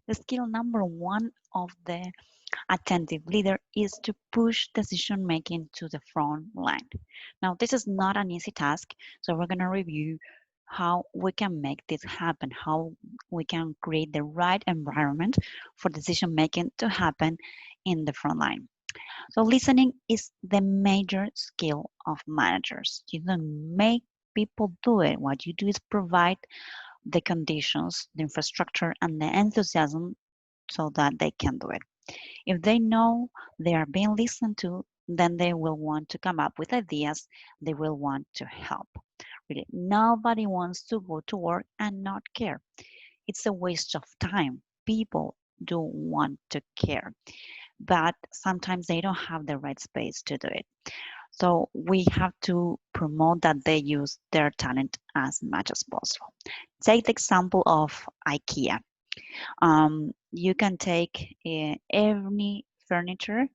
The skill number one of the attentive leader is to push decision making to the front line. Now, this is not an easy task, so we're going to review how we can make this happen, how we can create the right environment for decision making to happen in the front line. So, listening is the major skill of managers. You don't make people do it. What you do is provide the conditions, the infrastructure, and the enthusiasm so that they can do it. If they know they are being listened to, then they will want to come up with ideas. They will want to help. Really, nobody wants to go to work and not care. It's a waste of time. People do want to care, but sometimes they don't have the right space to do it. So we have to promote that they use their talent as much as possible. Take the example of IKEA. You can take any furniture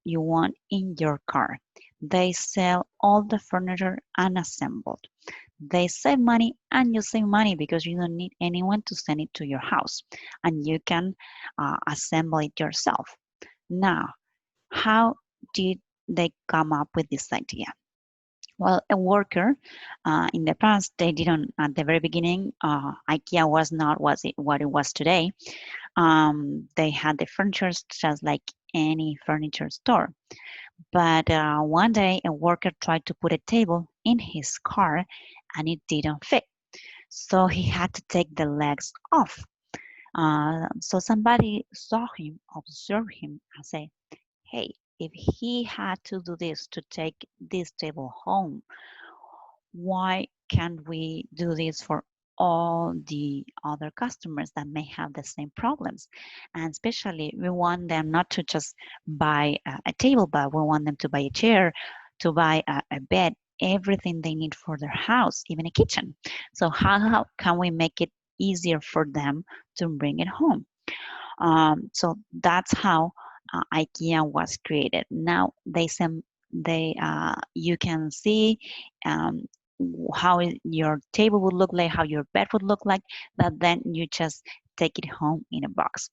you want in your car. They sell all the furniture unassembled. They save money and you save money because you don't need anyone to send it to your house and you can assemble it yourself. Now, how did they come up with this idea? Well, a worker in the past, they didn't, at the very beginning, IKEA was not what it was today. They had the furniture just like any furniture store. But one day, a worker tried to put a table in his car and it didn't fit. So he had to take the legs off. So somebody saw him, observed him, and say, hey, if he had to do this to take this table home, why can't we do this for all the other customers that may have the same problems? And especially, we want them not to just buy a table, but we want them to buy a chair, to buy a bed, everything they need for their house, even a kitchen. So, how can we make it easier for them to bring it home? So that's how IKEA was created. Now you can see um, how your table would look like, how your bed would look like, that then you just take it home in a box.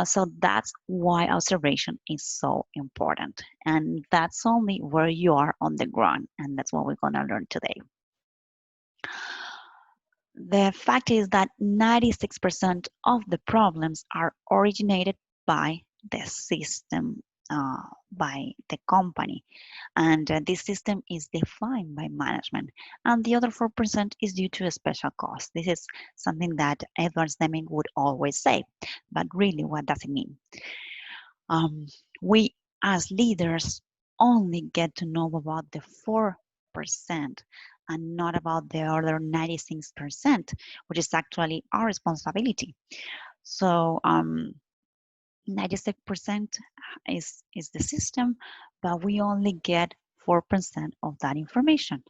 So that's why observation is so important. And that's only where you are on the ground. And that's what we're going to learn today. The fact is that 96% of the problems are originated by the system, by the company. And this system is defined by management. And the other 4% is due to a special cause. This is something that Edward Deming would always say. But really, what does it mean? We as leaders only get to know about the 4% and not about the other 96%, which is actually our responsibility. So 96% is the system, but we only get 4% of that information.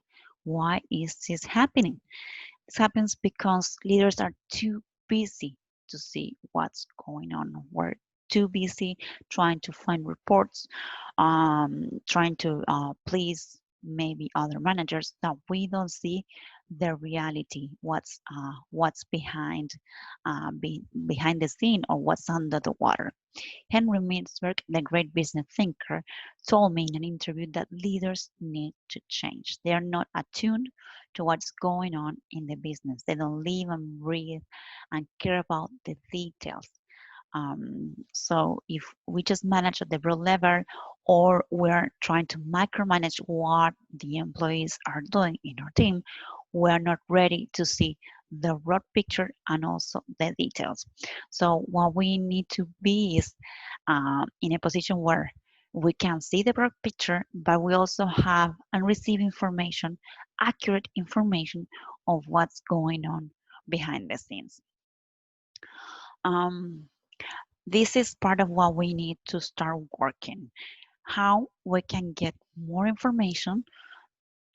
Why is this happening? This happens because leaders are too busy to see what's going on. We're too busy trying to find reports, trying to please maybe other managers that we don't see the reality, what's behind the scene or what's under the water. Henry Mintzberg, the great business thinker, told me in an interview that leaders need to change. They are not attuned to what's going on in the business. They don't live and breathe and care about the details. So if we just manage at the broad level or we're trying to micromanage what the employees are doing in our team, we're not ready to see the broad picture and also the details. So what we need to be is in a position where we can see the broad picture, but we also have and receive information, accurate information of what's going on behind the scenes. Um, this is part of what we need to start working. How we can get more information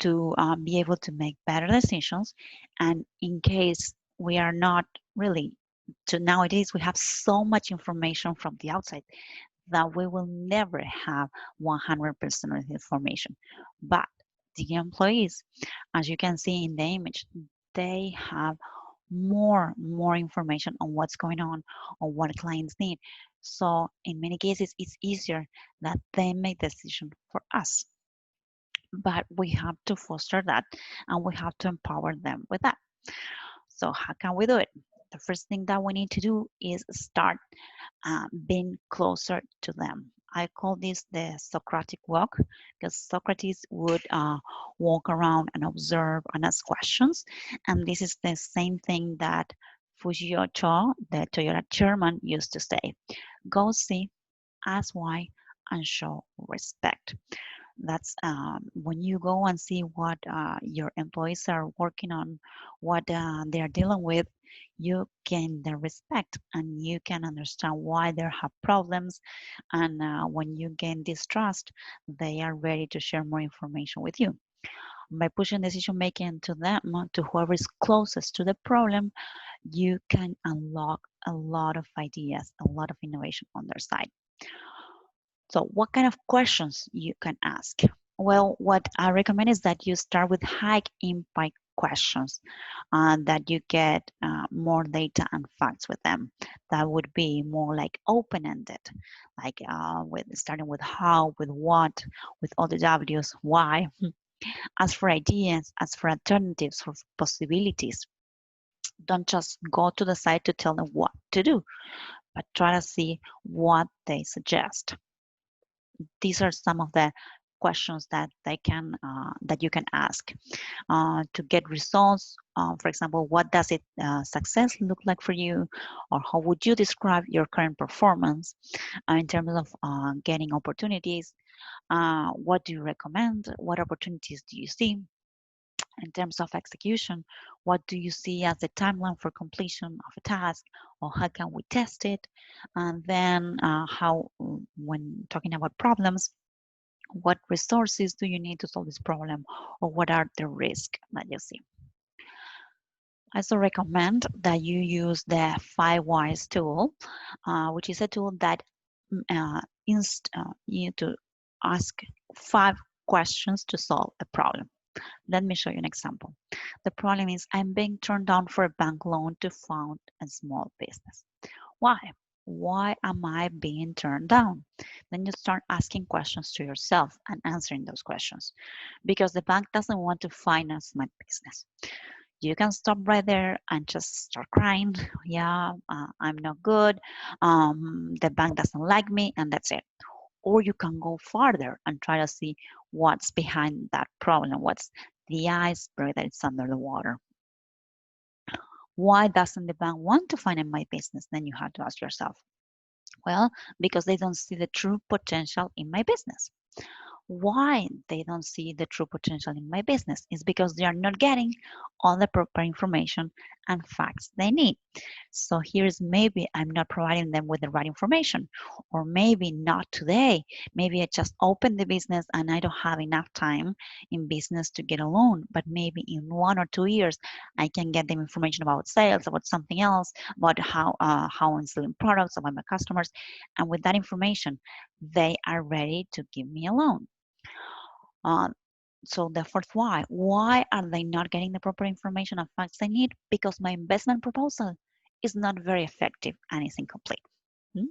to be able to make better decisions. And in case we are not really, to nowadays, we have so much information from the outside that we will never have 100% of the information. But the employees, as you can see in the image, they have more information on what's going on what clients need. So in many cases, it's easier that they make decision for us. But we have to foster that and we have to empower them with that. So how can we do it? The first thing that we need to do is start being closer to them. I call this the Socratic walk because Socrates would walk around and observe and ask questions. And this is the same thing that Fujio Cho, the Toyota chairman, used to say: go see, ask why, and show respect. That's when you go and see what your employees are working on, what they are dealing with, you gain their respect and you can understand why they have problems. And when you gain this trust, they are ready to share more information with you. By pushing decision making to them, to whoever is closest to the problem, you can unlock a lot of ideas, a lot of innovation on their side. So what kind of questions you can ask? Well, what I recommend is that you start with high impact questions, that you get more data and facts with them. That would be more like open-ended, like with starting with how, with what, with all the W's, why. As for ideas, as for alternatives, for possibilities, don't just go to the site to tell them what to do, but try to see what they suggest. These are some of the questions that they can that you can ask to get results. For example, what does it success look like for you, or how would you describe your current performance in terms of getting opportunities? What do you recommend? What opportunities do you see? In terms of execution, what do you see as the timeline for completion of a task, or how can we test it? And then how, when talking about problems, what resources do you need to solve this problem, or what are the risks that you see? I also recommend that you use the 5 Whys tool, which is a tool that you to ask 5 questions to solve a problem. Let me show you an example. The problem is I'm being turned down for a bank loan to found a small business. Why? Why am I being turned down? Then you start asking questions to yourself and answering those questions, because the bank doesn't want to finance my business. You can stop right there and just start crying. Yeah, I'm not good. The bank doesn't like me, and that's it. Or you can go farther and try to see what's behind that problem, what's the iceberg that is under the water. Why doesn't the bank want to finance my business? Then you have to ask yourself. Well, because they don't see the true potential in my business. Why they don't see the true potential in my business is because they are not getting all the proper information and facts they need. So here's maybe I'm not providing them with the right information, or maybe not today. Maybe I just opened the business and I don't have enough time in business to get a loan, but maybe in 1 or 2 years I can get them information about sales, about something else, about how I'm selling products, about my customers, and with that information they are ready to give me a loan. Uh, so the fourth why are they not getting the proper information and facts they need? Because my investment proposal is not very effective and is incomplete. Hmm?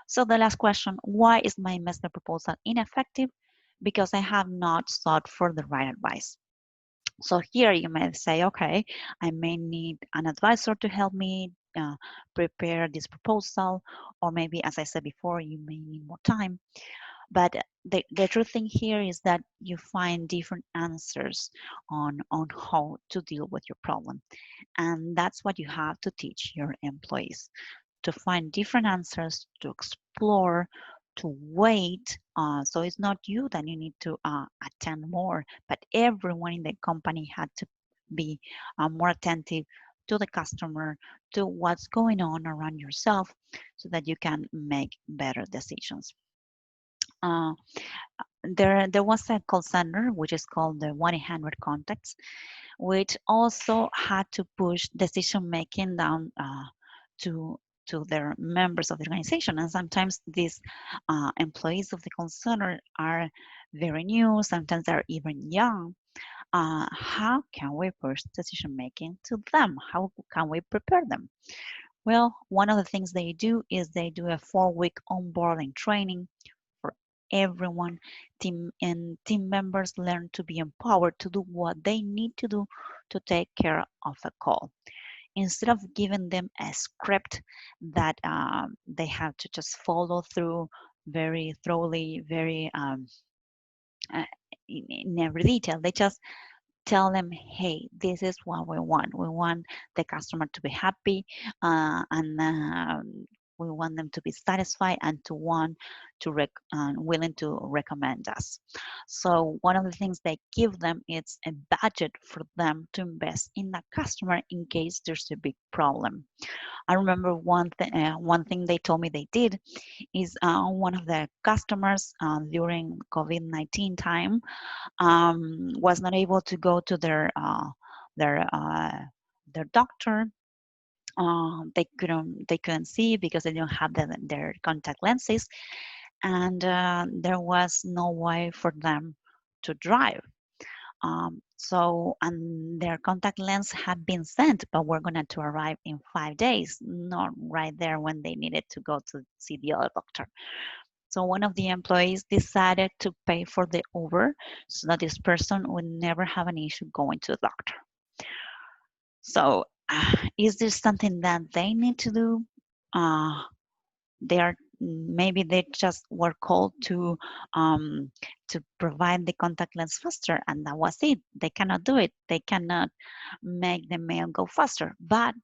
So the last question, why is my investment proposal ineffective? Because I have not sought for the right advice. So here you may say, okay, I may need an advisor to help me prepare this proposal, or maybe, as I said before, you may need more time. But the true thing here is that you find different answers on how to deal with your problem. And that's what you have to teach your employees, to find different answers, to explore, to wait. So it's not you that you need to attend more, but everyone in the company had to be more attentive to the customer, to what's going on around yourself, so that you can make better decisions. Uh, there was a call center which is called the 1-800 contacts, which also had to push decision making down to to their members of the organization. And sometimes these employees of the call center are very new, sometimes they're even young, how can we push decision making to them? How can we prepare them? Well, one of the things they do is they do a 4-week onboarding training for everyone. Team members learn to be empowered to do what they need to do to take care of a call. Instead of giving them a script that they have to just follow through very thoroughly, very uh, in every detail, they just tell them, hey, this is what we want. We want the customer to be happy, and we want them to be satisfied and to want to willing to recommend us. So one of the things they give them is a budget for them to invest in that customer in case there's a big problem. I remember one thing they told me they did is one of the customers during COVID-19 time was not able to go to their their doctor. They couldn't see because they didn't have their contact lenses, and there was no way for them to drive. And their contact lens had been sent, but were going to arrive in 5 days, not right there when they needed to go to see the other doctor. So one of the employees decided to pay for the Uber so that this person would never have an issue going to the doctor. So is this something that they need to do? Uh, they are maybe they just were called to provide the contact lens faster, and that was it. They cannot do it. They cannot make the mail go faster. But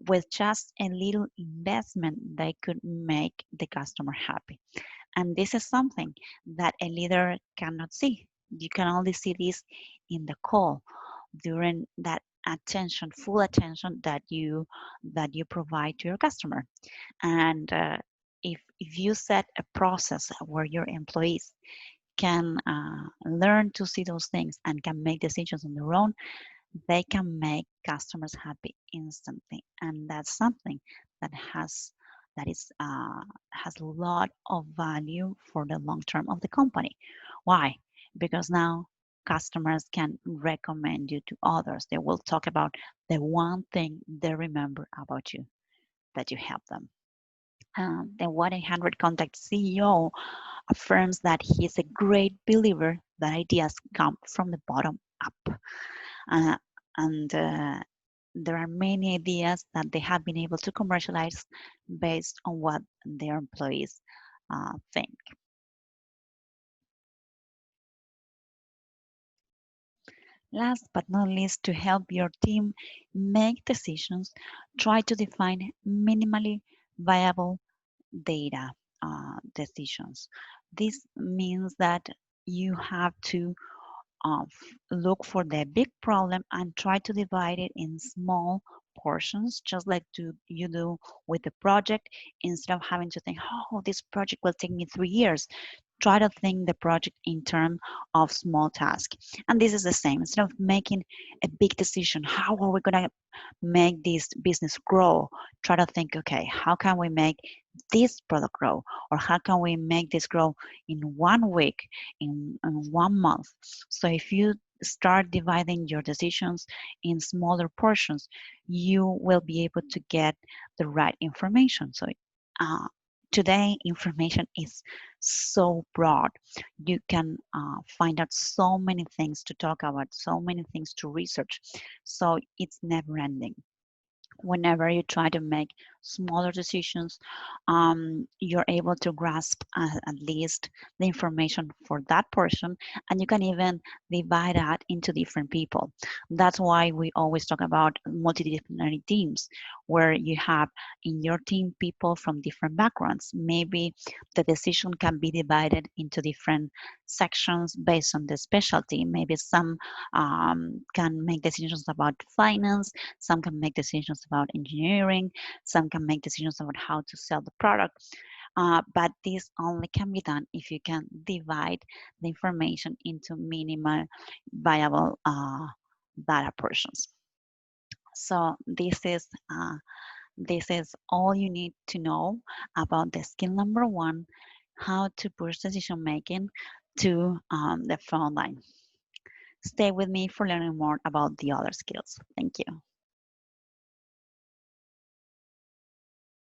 with just a little investment, they could make the customer happy. And this is something that a leader cannot see. You can only see this in the call during that attention, full attention that you provide to your customer. And if you set a process where your employees can learn to see those things and can make decisions on their own, they can make customers happy instantly, and that's something that has a lot of value for the long term of the company. Why? Because now customers can recommend you to others. They will talk about the one thing they remember about you, that you help them. The 1-800 Contact CEO affirms that he is a great believer that ideas come from the bottom up. Uh, and there are many ideas that they have been able to commercialize based on what their employees think. Last but not least, to help your team make decisions, try to define minimally viable data decisions. This means that you have to look for the big problem and try to divide it in small portions, just like you do with the project. Instead of having to think, oh, this project will take me 3 years, try to think the project in terms of small tasks. And this is the same. Instead of making a big decision, how are we going to make this business grow? Try to think, okay, how can we make this product grow? Or how can we make this grow in 1 week, in 1 month? So if you start dividing your decisions in smaller portions, you will be able to get the right information. So uh, today, information is so broad. You can find out so many things to talk about, so many things to research. So it's never ending. Whenever you try to make smaller decisions, you're able to grasp at least the information for that person, and you can even divide that into different people. That's why we always talk about multidisciplinary teams, where you have in your team people from different backgrounds. Maybe the decision can be divided into different sections based on the specialty. Maybe some can make decisions about finance, some can make decisions about engineering, some can make decisions about how to sell the product. But this only can be done if you can divide the information into minimal viable data portions. So this is all you need to know about the skill number one, how to push decision making to the front line. Stay with me for learning more about the other skills. Thank you.